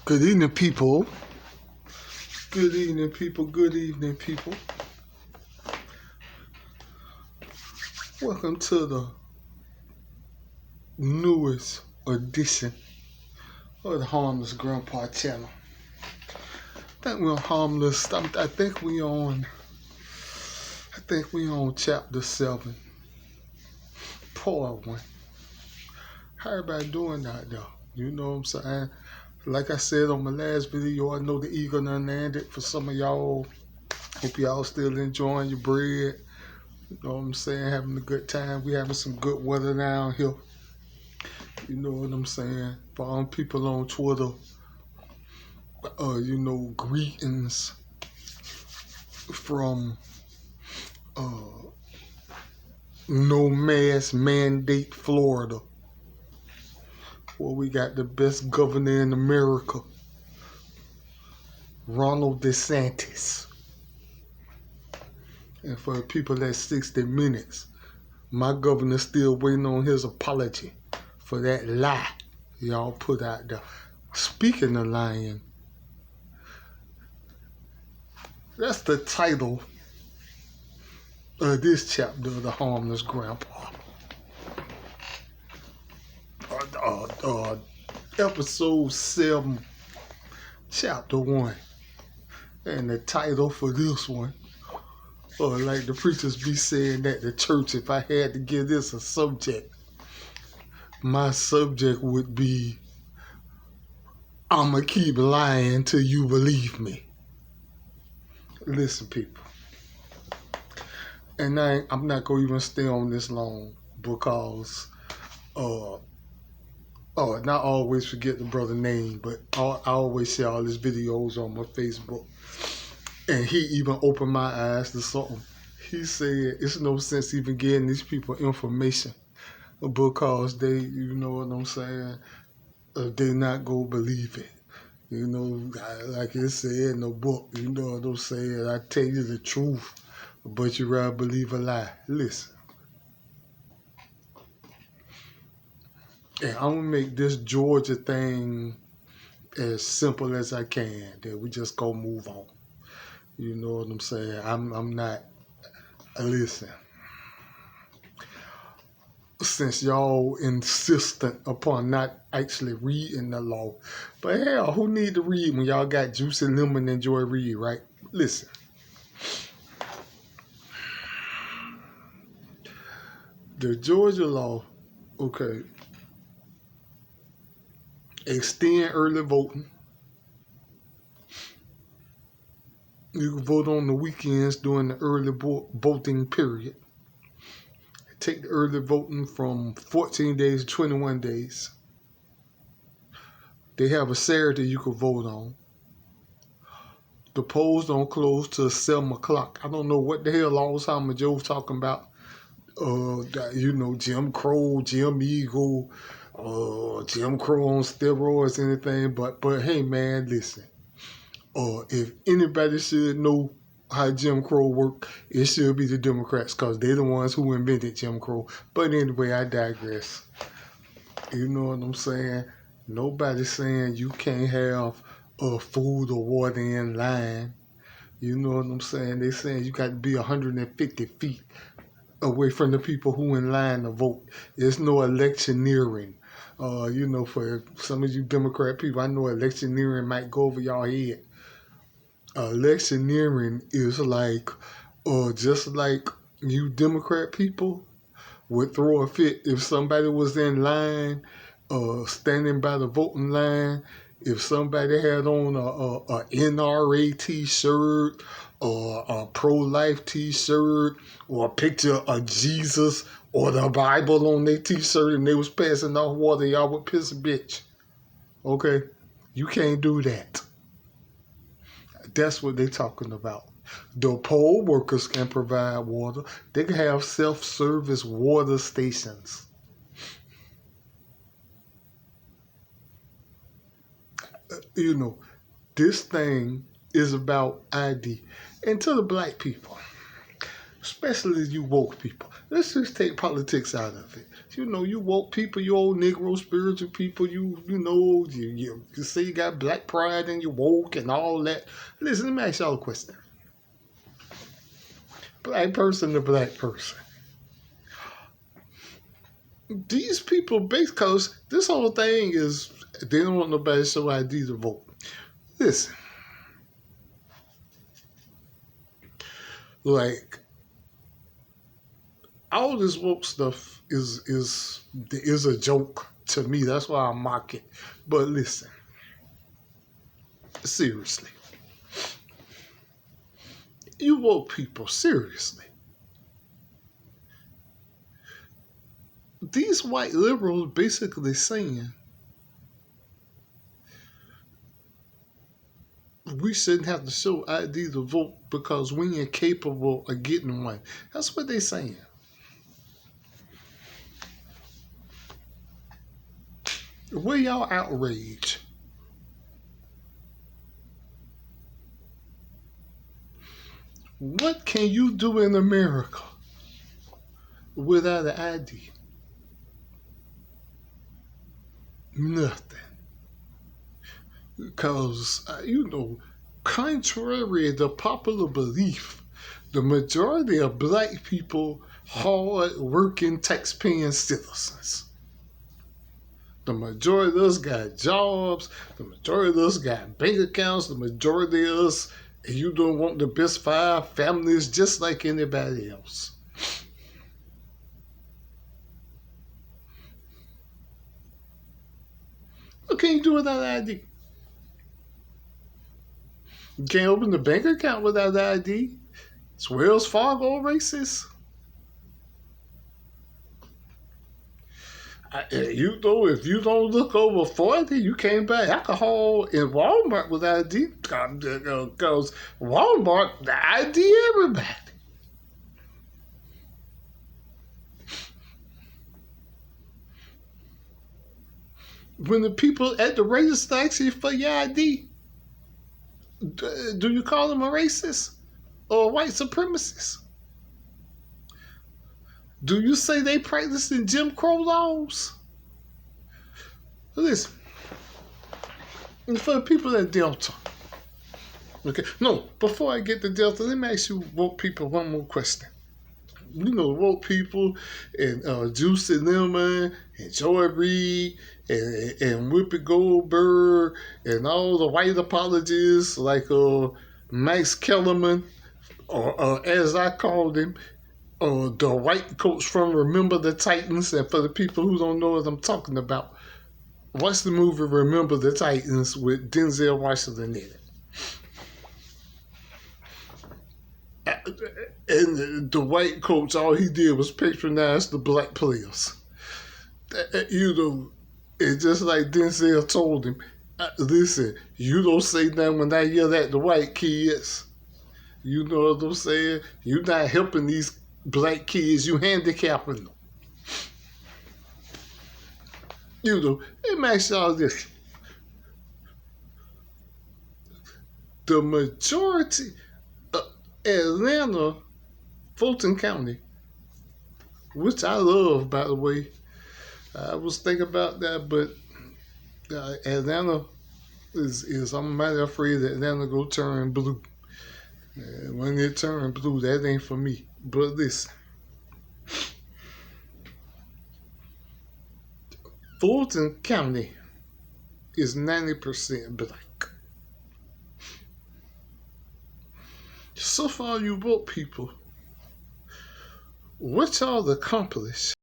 Good evening, people. Good evening, people. Good evening, people. Welcome to the newest edition of the Harmless Grandpa channel. I think we're harmless. I think we on chapter 7, part 1. How everybody doing out there? You know what I'm saying? Like I said on my last video, I know the eagle done landed for some of y'all. Hope y'all still enjoying your bread. You know what I'm saying? Having a good time. We having some good weather down here. You know what I'm saying? For all people on Twitter, greetings from No Mask Mandate, Florida, where we got the best governor in America, Ronald DeSantis. And for the people at 60 Minutes, my governor's still waiting on his apology for that lie y'all put out there. Speaking of lying, that's the title of this chapter of the Harmless Grandpa. Episode 7, chapter 1. And the title for this one, like the preachers be saying at the church, if I had to give this a subject, my subject would be, I'ma keep lying till you believe me. Listen, people. And I'm not going to even stay on this long because, not always forget the brother name, but I always share all his videos on my Facebook. And he even opened my eyes to something. He said it's no sense even getting these people information because they, you know what I'm saying, they not going to believe it. You know, like it said in the book, you know what I'm saying, I tell you the truth, but you rather believe a lie. Listen. And I'm going to make this Georgia thing as simple as I can, that we just go move on. You know what I'm saying? I'm not, listen. Since y'all insistent upon not actually reading the law, but hell, who need to read when y'all got Juice and Lemon and Joy Reid, right? Listen. The Georgia law, okay, extend early voting. You can vote on the weekends during the early voting period. Take the early voting from 14 days to 21 days. They have a Saturday you can vote on. The polls don't close till 7 o'clock. I don't know what the hell Alzheimer Joe's talking about. Jim Crow, Jim Eagle, Jim Crow on steroids, anything. But hey, man, listen. If anybody should know how Jim Crow work, it should be the Democrats because they're the ones who invented Jim Crow. But anyway, I digress. You know what I'm saying? Nobody's saying you can't have food or water in line. You know what I'm saying? They're saying you got to be 150 feet away from the people who in line to vote. There's no electioneering. For some of you Democrat people, I know electioneering might go over y'all head. Electioneering is like, just like you Democrat people would throw a fit if somebody was in line, standing by the voting line, if somebody had on a NRA t-shirt or a pro-life t-shirt or a picture of Jesus or the Bible on their t-shirt and they was passing off water, y'all would piss a bitch. Okay? You can't do that. That's what they're talking about. The poll workers can provide water. They can have self-service water stations. This thing is about ID. And to the black people, especially you woke people. Let's just take politics out of it. You woke people, you old Negro spiritual people, you say you got black pride and you woke and all that. Listen, let me ask y'all a question. Black person to black person. These people, because this whole thing is, they don't want nobody to show ID to vote. Listen, like, all this woke stuff is a joke to me. That's why I mock it. But listen, seriously, you woke people, seriously. These white liberals basically saying we shouldn't have to show ID to vote because we incapable of getting one. That's what they're saying. Where y'all outrage? What can you do in America without an ID? Nothing. Because, contrary to popular belief, the majority of black people hard-working, tax-paying citizens. The majority of us got jobs. The majority of us got bank accounts. The majority of us, you don't want the best 5 families just like anybody else. What can you do without ID? You can't open the bank account without ID. Is Wells Fargo racist? If you don't look over 40, you can't buy alcohol in Walmart with ID. Because Walmart, the ID everybody. When the people at the register ask you for your ID, do you call them a racist or a white supremacist? Do you say they practicing Jim Crow laws? Listen, for the people at Delta, okay, no, before I get to Delta, let me ask you woke people one more question. Woke people and Juicy Lemon and Joy Reid and Whoopi Goldberg and all the white apologists like Max Kellerman, or as I called him, the white coach from Remember the Titans. And for the people who don't know what I'm talking about, watch the movie Remember the Titans with Denzel Washington in it. And the white coach, all he did was patronize the black players. It's just like Denzel told him, listen, you don't say nothing when I yell at the white kids. You know what I'm saying? You're not helping these black kids, you handicapping them. Let me ask y'all this. The majority of Atlanta, Fulton County, which I love, by the way. I was thinking about that, but Atlanta I'm mighty afraid that Atlanta go turn blue. And when it turn blue, that ain't for me. But listen, Fulton County is 90% black. So far, you woke people, what y'all accomplished